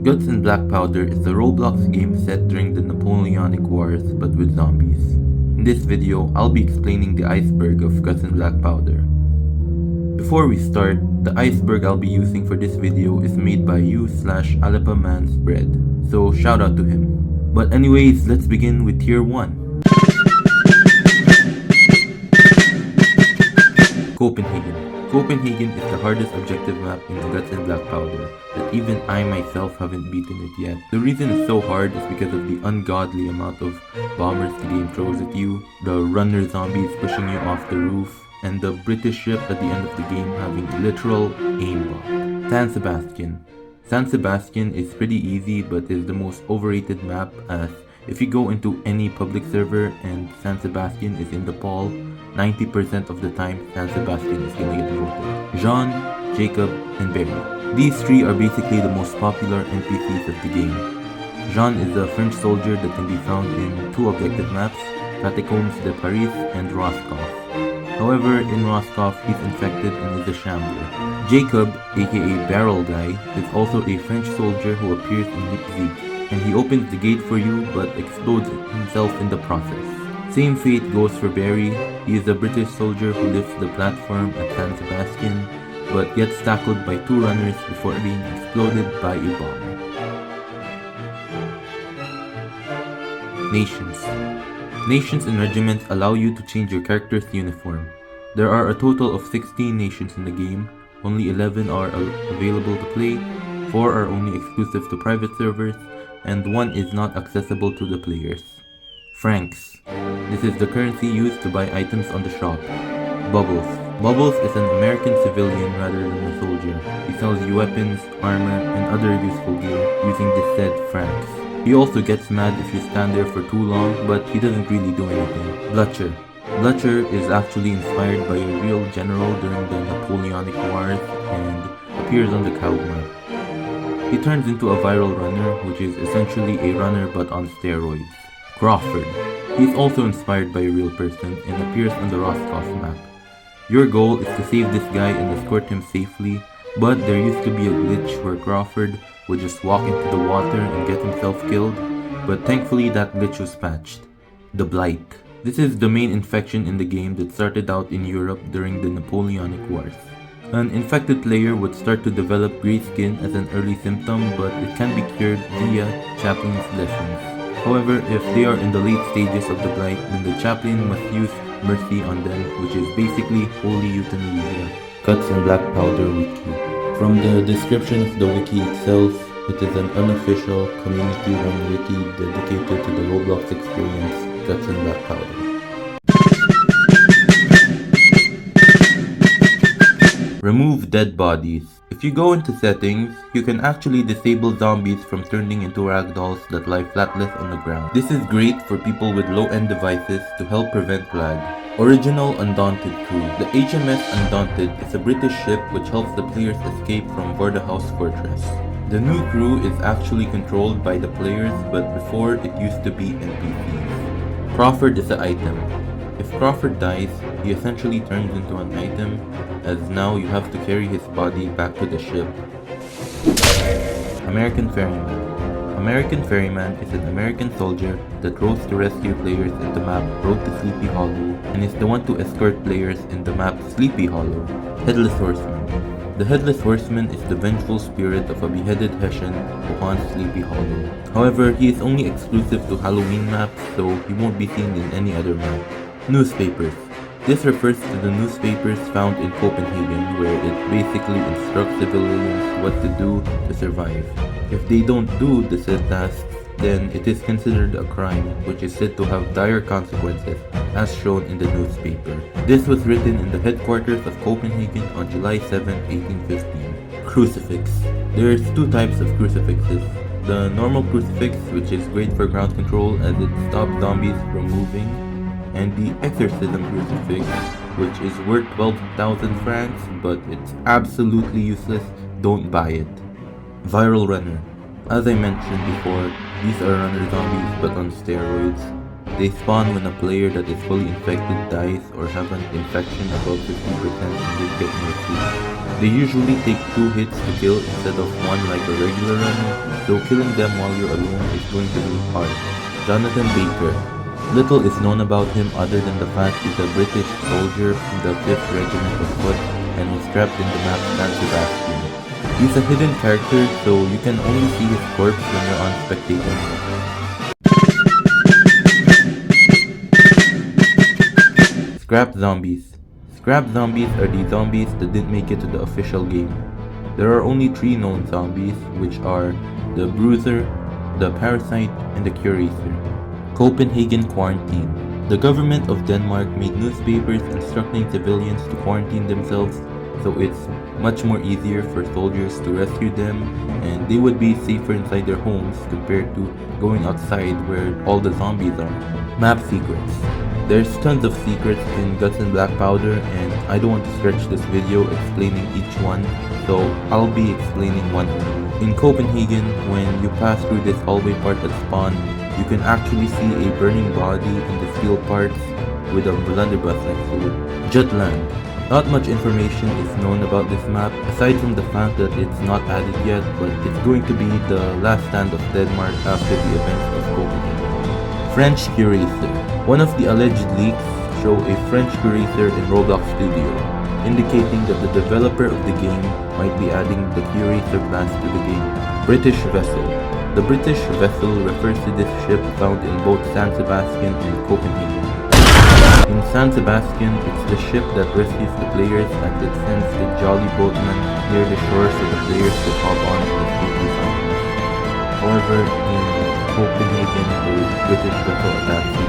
Guts Blackpowder is a Roblox game set during the Napoleonic Wars but with zombies. In this video, I'll be explaining the iceberg of Guts Blackpowder. Before we start, the iceberg I'll be using for this video is made by u/AlapaMansBread, so shout out to him. But anyways, let's begin with tier 1. Copenhagen is the hardest objective map in Guts Blackpowder that even I myself haven't beaten it yet. The reason it's so hard is because of the ungodly amount of bombers the game throws at you, the runner zombies pushing you off the roof, and the British ship at the end of the game having a literal aimbot. San Sebastian is pretty easy but is the most overrated map, as if you go into any public server and San Sebastian is in the poll, 90% of the time San Sebastian is gonna get voted. Jean, Jacob, and Barry. These three are basically the most popular NPCs of the game. Jean is a French soldier that can be found in two objective maps, Catacombs de Paris and Roscoff. However, in Roscoff, he's infected and is a shambler. Jacob, aka Barrel Guy, is also a French soldier who appears in Leipzig, and he opens the gate for you but explodes himself in the process. Same fate goes for Barry. He is a British soldier who lifts the platform at San Sebastian, but gets tackled by two runners before being exploded by a bomb. Nations and regiments allow you to change your character's uniform. There are a total of 16 nations in the game, only 11 are available to play, 4 are only exclusive to private servers, and 1 is not accessible to the players. Francs. This is the currency used to buy items on the shop. Bubbles is an American civilian rather than a soldier. He sells you weapons, armor, and other useful gear using the said francs. He also gets mad if you stand there for too long, but he doesn't really do anything. Blucher is actually inspired by a real general during the Napoleonic Wars and appears on the Cow map. He turns into a viral runner, which is essentially a runner but on steroids. Crawford. He is also inspired by a real person and appears on the Roscoff map. Your goal is to save this guy and escort him safely, but there used to be a glitch where Crawford would just walk into the water and get himself killed, but thankfully that glitch was patched. The Blight. This is the main infection in the game that started out in Europe during the Napoleonic Wars. An infected player would start to develop grey skin as an early symptom, but it can be cured via chaplain's lessons. However, if they are in the late stages of the blight, then the chaplain must use mercy on them, which is basically holy euthanasia. Guts Blackpowder wiki. From the description of the wiki itself, it is an unofficial community-run wiki dedicated to the Roblox experience, Guts Blackpowder. Remove dead bodies. If you go into settings, you can actually disable zombies from turning into ragdolls that lie flatless on the ground. This is great for people with low-end devices to help prevent lag. Original Undaunted Crew. The HMS Undaunted is a British ship which helps the players escape from Vorderhouse Fortress. The new crew is actually controlled by the players, but before it used to be NPCs. Crawford is an item. If Crawford dies, he essentially turns into an item, as now you have to carry his body back to the ship. American Ferryman is an American soldier that rows to rescue players in the map Road to Sleepy Hollow, and is the one to escort players in the map Sleepy Hollow. Headless Horseman. The Headless Horseman is the vengeful spirit of a beheaded Hessian who haunts Sleepy Hollow. However, he is only exclusive to Halloween maps, so he won't be seen in any other map. Newspapers. This refers to the newspapers found in Copenhagen, where it basically instructs civilians what to do to survive. If they don't do the said tasks, then it is considered a crime, which is said to have dire consequences, as shown in the newspaper. This was written in the headquarters of Copenhagen on July 7, 1815. Crucifix. There's two types of crucifixes. The normal crucifix, which is great for ground control as it stops zombies from moving, and the exorcism crucifix, which is worth 12,000 francs, but it's absolutely useless, don't buy it. Viral Runner. As I mentioned before, these are runner zombies but on steroids. They spawn when a player that is fully infected dies or have an infection above 50% and just get mercy. They usually take 2 hits to kill instead of 1 like a regular runner, so killing them while you're alone is going to be hard. Jonathan Baker. Little is known about him other than the fact he's a British soldier from the 5th Regiment of Foot and was trapped in the map San Sebastian. He's a hidden character, so you can only see his corpse when you're on spectator. Scrap Zombies. Scrap Zombies are the zombies that didn't make it to the official game. There are only 3 known zombies, which are the Bruiser, the Parasite, and the Curator. Copenhagen Quarantine. The government of Denmark made newspapers instructing civilians to quarantine themselves, so it's much more easier for soldiers to rescue them, and they would be safer inside their homes compared to going outside where all the zombies are. Map secrets. There's tons of secrets in Guts and Blackpowder, and I don't want to stretch this video explaining each one, so I'll be explaining one. In Copenhagen, when you pass through this hallway part at spawn, you can actually see a burning body in the steel parts with a blunderbuss next to it. Jutland. Not much information is known about this map, aside from the fact that it's not added yet, but it's going to be the last stand of Denmark after the events of Copenhagen. French Curator. One of the alleged leaks show a French Curator in Roblox Studio, indicating that the developer of the game might be adding the Curator class to the game. British Vessel. The British Vessel refers to this ship found in both San Sebastian and Copenhagen. In San Sebastian, it's the ship that rescues the players and it sends the jolly boatman near the shore so the players could hop on and escape the zombies. However, in Copenhagen, the British vessel attacks you.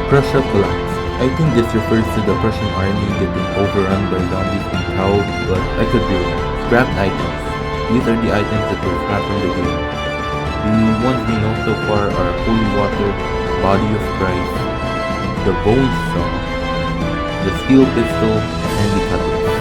Prussia Collapse. I think this refers to the Prussian army getting overrun by zombies in Tau, but I could be wrong. Scrapped items. These are the items that were scrapped from the game. The ones we know so far are Holy Water, Body of Christ, the Bone Saw, the Steel Pistol, and the Cutlass.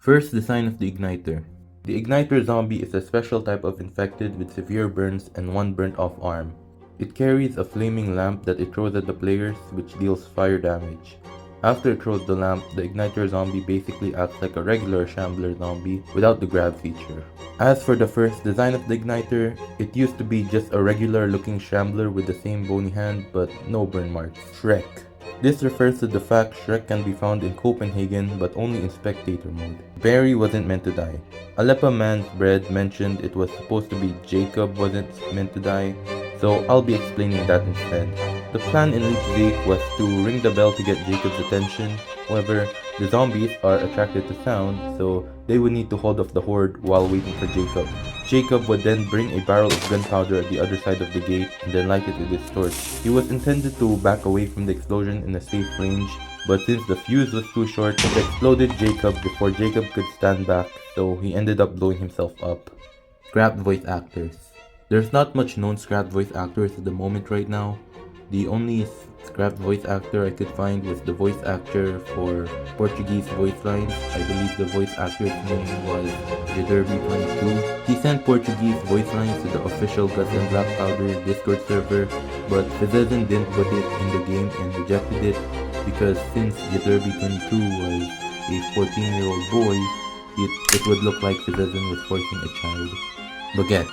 First, the sign of the Igniter. The Igniter zombie is a special type of infected with severe burns and 1 burnt off arm. It carries a flaming lamp that it throws at the players, which deals fire damage. After it throws the lamp, the Igniter zombie basically acts like a regular Shambler zombie without the grab feature. As for the first design of the Igniter, it used to be just a regular looking Shambler with the same bony hand but no burn marks. Shrek. This refers to the fact Shrek can be found in Copenhagen but only in spectator mode. Barry wasn't meant to die. Aleppo Man's Bread mentioned it was supposed to be Jacob wasn't meant to die, so I'll be explaining that instead. The plan in Leap Zeke was to ring the bell to get Jacob's attention. However, the zombies are attracted to sound, so they would need to hold off the horde while waiting for Jacob. Jacob would then bring a barrel of gunpowder at the other side of the gate and then light it with his torch. He was intended to back away from the explosion in a safe range, but since the fuse was too short, it exploded Jacob before Jacob could stand back, so he ended up blowing himself up. Scrapped voice actors. There's not much known scrapped voice actors at the moment right now. The only scrapped voice actor I could find was the voice actor for Portuguese voice lines. I believe the voice actor's name was Derby22. He sent Portuguese voice lines to the official Guts and Blackpowder Discord server, but Fizzezen didn't put it in the game and rejected it because since Derby22 was a 14-year-old boy, it would look like Fizzezen was forcing a child. Baguette.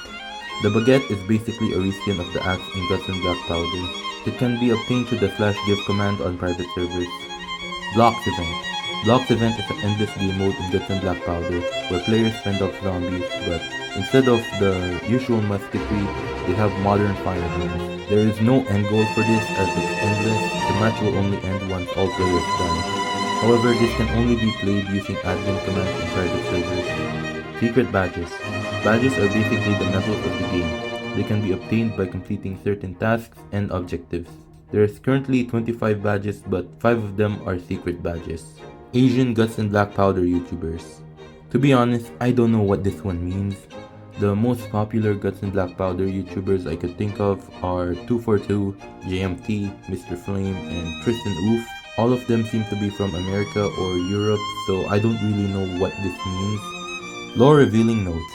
The Baguette is basically a reskin of the axe in Guts and Blackpowder. It can be obtained through the /give command on private servers. Blocks Event. Blocks Event is an endless game mode in Guts and Blackpowder where players fend off zombies, but instead of the usual musketry, they have modern firearms. There is no end goal for this as it's endless. The match will only end once all players die. However, this can only be played using admin commands in private servers. Secret Badges. Badges are basically the medals of the game. They can be obtained by completing certain tasks and objectives. There is currently 25 badges, but 5 of them are secret badges. Asian Guts and Blackpowder YouTubers. To be honest, I don't know what this one means. The most popular Guts and Blackpowder YouTubers I could think of are 242, JMT, Mr. Flame, and Tristan Oof. All of them seem to be from America or Europe, so I don't really know what this means. Lore revealing notes.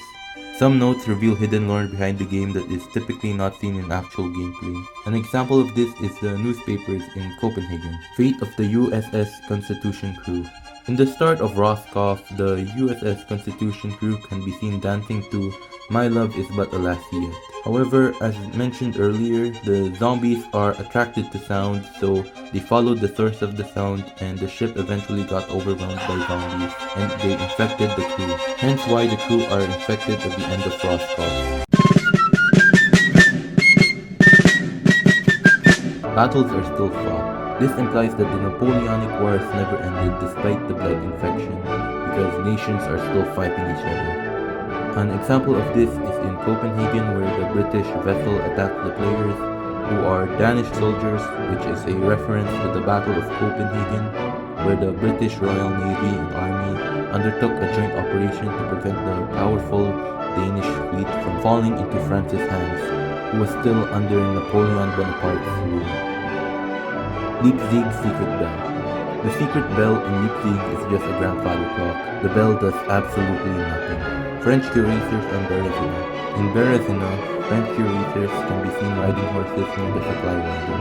Some notes reveal hidden lore behind the game that is typically not seen in actual gameplay. An example of this is the newspapers in Copenhagen. Fate of the USS Constitution crew. In the start of Roscoff, the USS Constitution crew can be seen dancing to My Love Is But a Lassie Yet. However, as mentioned earlier, the zombies are attracted to sound, so they followed the source of the sound, and the ship eventually got overwhelmed by zombies, and they infected the crew. Hence why the crew are infected at the end of Roscoff. Battles are still fought. This implies that the Napoleonic Wars never ended despite the blight infection, because nations are still fighting each other. An example of this is in Copenhagen, where the British vessel attacked the players, who are Danish soldiers, which is a reference to the Battle of Copenhagen, where the British Royal Navy and Army undertook a joint operation to prevent the powerful Danish fleet from falling into France's hands, who was still under Napoleon Bonaparte's rule. Leipzig's Secret Bell. The secret bell in Leipzig is just a grandfather clock. The bell does absolutely nothing. French cuirassiers and Berezina. In Berezina, French cuirassiers can be seen riding horses near the supply wagon.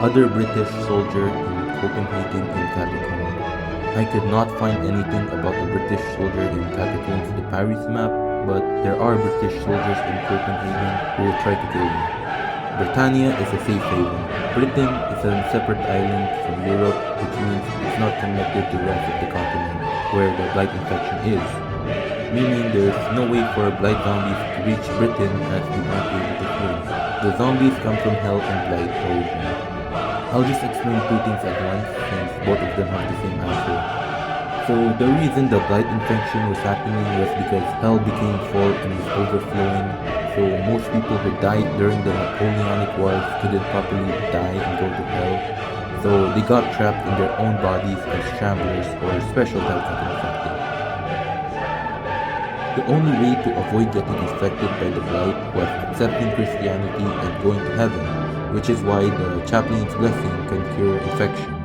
Other British soldier in Copenhagen in Catacomb. I could not find anything about a British soldier in Catacombs the Paris map, but there are British soldiers in Copenhagen who will try to kill me. Britannia is a safe haven. Britain is a separate island from Europe, which means it's not connected to the rest of the continent, where the blight infection is. Meaning there's no way for blight zombies to reach Britain as they aren't able to swim. The zombies come from hell and blight origin. I'll just explain two things at once since both of them have the same answer. So the reason the blight infection was happening was because hell became full and was overflowing, so most people who died during the Napoleonic Wars couldn't properly die and go to hell, so they got trapped in their own bodies as shamblers or special types of infected. The only way to avoid getting infected by the blight was accepting Christianity and going to heaven, which is why the chaplain's blessing can cure infection.